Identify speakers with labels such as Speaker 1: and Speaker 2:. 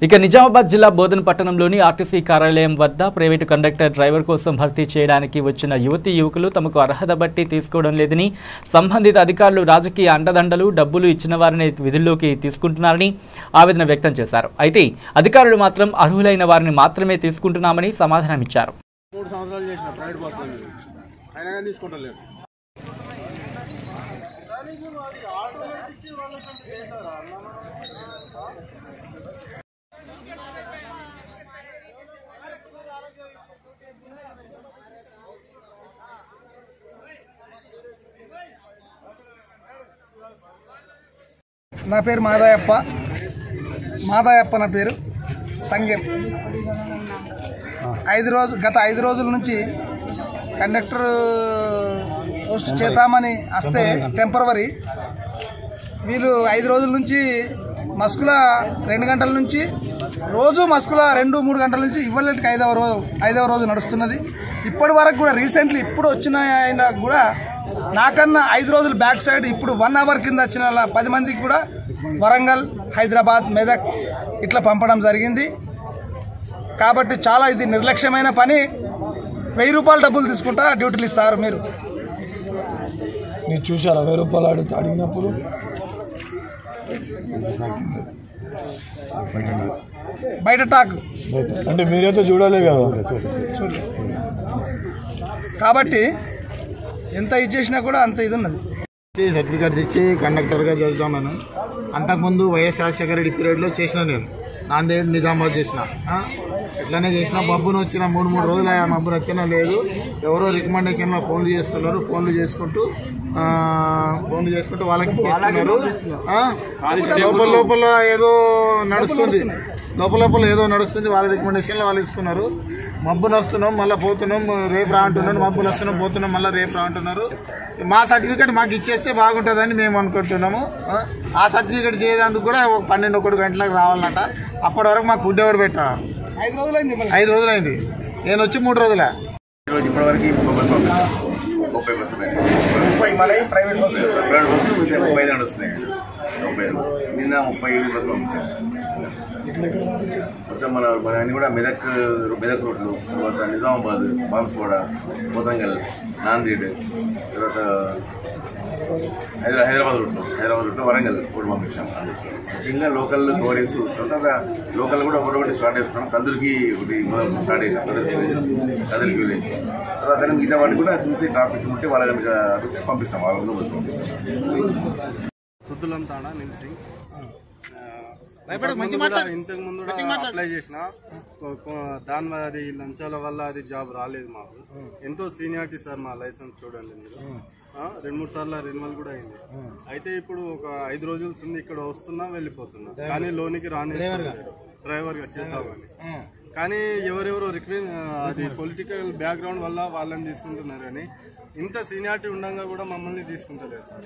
Speaker 1: ఇక నిజామాబాద్ జిల్లా బోధన పట్టణంలోని ఆర్టీసీ కార్యాలయం వద్ద ప్రైవేటు కండక్టర్ డ్రైవర్ కోసం భర్తీ చేయడానికి వచ్చిన యువకులు తమకు అర్హత బట్టి తీసుకోవడం లేదని, సంబంధిత అధికారులు రాజకీయ అండదండలు డబ్బులు ఇచ్చిన వారిని విధుల్లోకి తీసుకుంటున్నారని ఆవేదన వ్యక్తం చేశారు. అయితే అధికారులు మాత్రం అర్హులైన వారిని మాత్రమే తీసుకుంటున్నామని సమాధానమిచ్చారు.
Speaker 2: 3 సంవత్సరాలు చేసిన ప్రైవేట్ బస్సులు అయినా తీసుకుంటలేదు.
Speaker 3: నా పేరు మాదాయప్ప నా పేరు సంగీత్. గత 5 రోజుల నుంచి కండక్టర్ పోస్ట్ చేద్దామని వస్తే టెంపరవరీ వీళ్ళు 5 రోజుల నుంచి మస్కుల 2 గంటల నుంచి రోజు మస్కుల 2-3 గంటల నుంచి ఇవ్వలేటికి 5వ రోజు నడుస్తున్నది. ఇప్పటి వరకు కూడా రీసెంట్లీ ఇప్పుడు వచ్చిన ఆయన కూడా నాకన్నా 5 రోజులు బ్యాక్ సైడ్ ఇప్పుడు 1 అవర్ కింద వచ్చిన 10 మందికి కూడా వరంగల్, హైదరాబాద్, మెదక్ ఇట్లా పంపడం జరిగింది. కాబట్టి చాలా ఇది నిర్లక్ష్యమైన పని. 1000 రూపాయలు డబ్బులు తీసుకుంటా డ్యూటీలు ఇస్తారు. మీరు
Speaker 4: చూసారా 1000 రూపాయలు అడిగినప్పుడు?
Speaker 3: బయట టాక్
Speaker 4: అంటే మీరైతే చూడలే కదా.
Speaker 3: కాబట్టి ఎంత ఇది చేసినా కూడా అంత ఇది ఉన్నది.
Speaker 2: సర్టిఫికేట్స్ ఇచ్చి కండక్టర్గా చదువుతాను. అంతకుముందు వైఎస్ రాజశేఖర రెడ్డి పీరియడ్లో చేసిన నేను నాందేడ్ నిజామాబాద్ చేసిన. ఎట్లనే చేసిన మబ్బును వచ్చిన 3 రోజులు మబ్బును వచ్చినా లేదు. ఎవరో రికమెండేషన్లో ఫోన్లు చేస్తున్నారు. ఫోన్లు చేసుకుంటూ వాళ్ళకి చేస్తున్నారు. లోపల ఏదో నడుస్తుంది. లోపల ఏదో నడుస్తుంది. వాళ్ళ రికమెండేషన్లో వాళ్ళు ఇస్తున్నారు. మబ్బును వస్తున్నాం మళ్ళీ పోతున్నాం, రేపు రా అంటున్నారు. మబ్బును వస్తున్నాం పోతున్నాం, మళ్ళీ రేపు రా అంటున్నారు. మా సర్టిఫికేట్ మాకు ఇచ్చేస్తే బాగుంటుందని మేము అనుకుంటున్నాము. ఆ సర్టిఫికేట్ చేయడానికి కూడా 12-1 గంటలకు రావాలన్నట. అప్పటి వరకు మాకు ఫుడ్ ఎవరు పెట్టారు? 5 రోజులైంది. నేను వచ్చి 3 రోజులే.
Speaker 5: ఈరోజు ఇప్పటివరకు 30 బస్సులు ప్రైవేట్ బస్సులు 35 నడుస్తున్నాయి. 30 నిన్న 37 బస్సులు పంపించాను. మొత్తం మన అన్ని కూడా మెదక్ రూట్లు, తర్వాత నిజామాబాద్, బాన్స్వాడ, పోతంగల్, నాందేడ్, తర్వాత హైదరాబాద్ రూట్లో వరంగల్ కూడా పంపించాం. ముఖ్యంగా లోకల్ కవర్ చేస్తూ సొంతంగా లోకల్ కూడా ఒకటి స్టార్ట్ చేస్తున్నాం. కదురుకి ఒకటి స్టార్ట్ చేసాం. కదురుకి విలేజ్ తర్వాత మిగతా వాటిని కూడా చూసి ట్రాఫిక్ ఉంటే వాళ్ళ పంపిస్తాం. వాళ్ళ పంపిస్తాం.
Speaker 2: సుద్దులంతాడా నిల్సింగ్ ఇంతకు ముందు అప్లై చేసిన దాని అది లంచాల వల్ల అది జాబ్ రాలేదు. మాకు ఎంతో సీనియారిటీ సార్. మా లైసెన్స్ చూడండి మీరు 2-3 సార్లు రెన్యువల్ కూడా అయింది. అయితే ఇప్పుడు ఒక 5 రోజుల ఉంది ఇక్కడ వస్తున్నా వెళ్ళిపోతున్నా. కానీ లోనికి రాని డ్రైవర్గా చేద్దామని. కానీ ఎవరెవరో అది పొలిటికల్ బ్యాక్గ్రౌండ్ వల్ల వాళ్ళని తీసుకుంటున్నారు. కానీ ఇంత సీనియారిటీ ఉండగా కూడా మమ్మల్ని తీసుకుంటలేరు సార్.